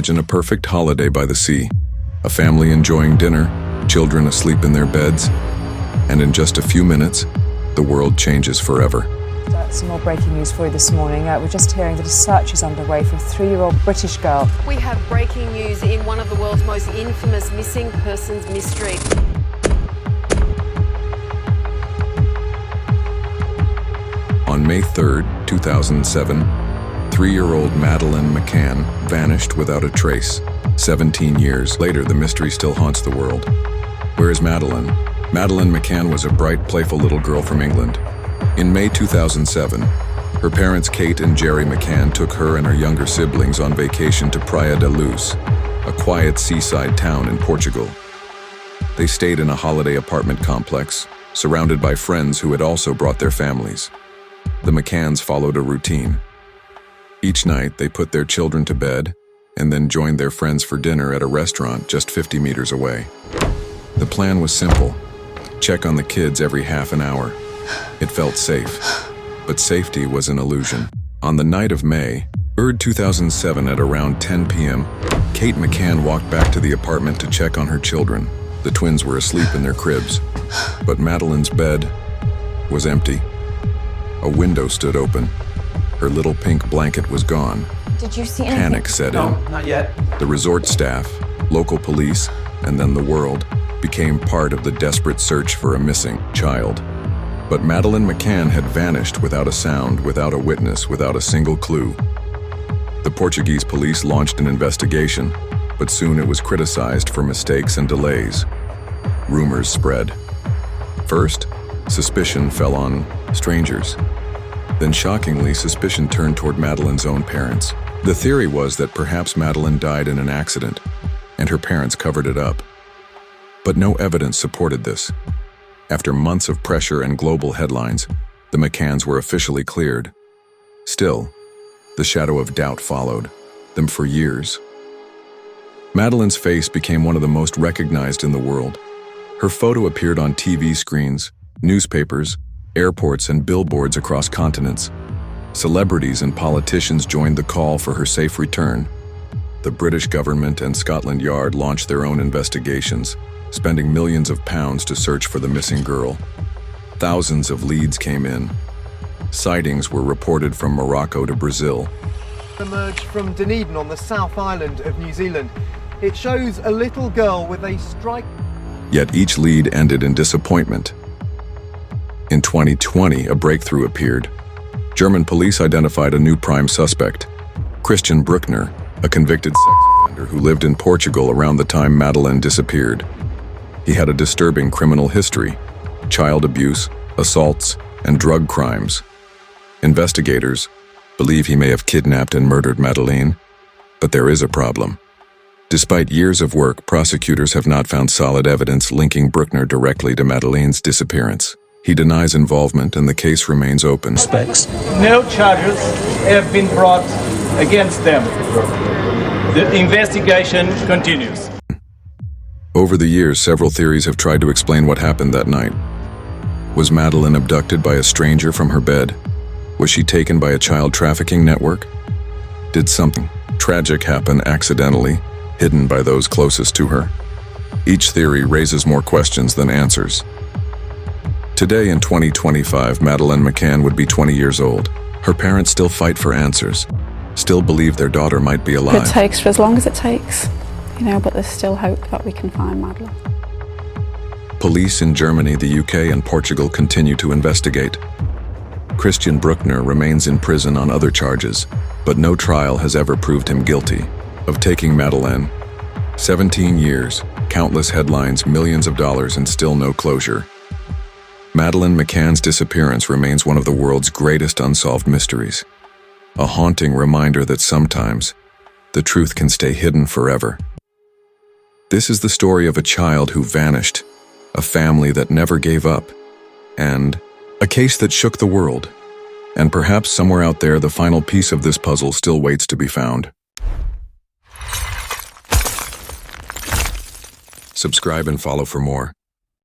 Imagine a perfect holiday by the sea, a family enjoying dinner, children asleep in their beds, and in just a few minutes, the world changes forever. Some more breaking news for you this morning. We're just hearing that a search is underway for a 3-year-old British girl. We have breaking news in one of the world's most infamous missing persons mystery. On May 3, 2007, 3-year-old Madeleine McCann vanished without a trace. 17 years later, the mystery still haunts the world. Where is Madeleine? Madeleine McCann was a bright, playful little girl from England. In May 2007, her parents Kate and Jerry McCann took her and her younger siblings on vacation to Praia da Luz, a quiet seaside town in Portugal. They stayed in a holiday apartment complex, surrounded by friends who had also brought their families. The McCanns followed a routine. Each night, they put their children to bed and then joined their friends for dinner at a restaurant just 50 meters away. The plan was simple: check on the kids every half an hour. It felt safe, but safety was an illusion. On the night of May 3, 2007 at around 10 p.m., Kate McCann walked back to the apartment to check on her children. The twins were asleep in their cribs, but Madeleine's bed was empty. A window stood open. Her little pink blanket was gone. Did you see anything? Panic set in. No, not yet. The resort staff, local police, and then the world became part of the desperate search for a missing child. But Madeleine McCann had vanished without a sound, without a witness, without a single clue. The Portuguese police launched an investigation, but soon it was criticized for mistakes and delays. Rumors spread. First, suspicion fell on strangers. Then shockingly, suspicion turned toward Madeleine's own parents. The theory was that perhaps Madeleine died in an accident, and her parents covered it up. But no evidence supported this. After months of pressure and global headlines, the McCanns were officially cleared. Still, the shadow of doubt followed them for years. Madeleine's face became one of the most recognized in the world. Her photo appeared on TV screens, newspapers, airports, and billboards across continents. Celebrities and politicians joined the call for her safe return. The British government and Scotland Yard launched their own investigations, spending millions of pounds to search for the missing girl. Thousands of leads came in. Sightings were reported from Morocco to Brazil. Emerged from Dunedin on the South Island of New Zealand. It shows a little girl with a strike. Yet each lead ended in disappointment. In 2020, a breakthrough appeared. German police identified a new prime suspect, Christian Bruckner, a convicted sex offender who lived in Portugal around the time Madeleine disappeared. He had a disturbing criminal history: child abuse, assaults, and drug crimes. Investigators believe he may have kidnapped and murdered Madeleine, but there is a problem. Despite years of work, prosecutors have not found solid evidence linking Bruckner directly to Madeleine's disappearance. He denies involvement and the case remains open. No charges have been brought against them. The investigation continues. Over the years, several theories have tried to explain what happened that night. Was Madeleine abducted by a stranger from her bed? Was she taken by a child trafficking network? Did something tragic happen accidentally, hidden by those closest to her? Each theory raises more questions than answers. Today in 2025, Madeleine McCann would be 20 years old. Her parents still fight for answers, still believe their daughter might be alive. It takes for as long as it takes, but there's still hope that we can find Madeleine. Police in Germany, the UK, and Portugal continue to investigate. Christian Bruckner remains in prison on other charges, but no trial has ever proved him guilty of taking Madeleine. 17 years, countless headlines, millions of dollars, and still no closure. Madeleine McCann's disappearance remains one of the world's greatest unsolved mysteries. A haunting reminder that sometimes the truth can stay hidden forever. This is the story of a child who vanished, a family that never gave up, and a case that shook the world. And perhaps somewhere out there, the final piece of this puzzle still waits to be found. Subscribe and follow for more.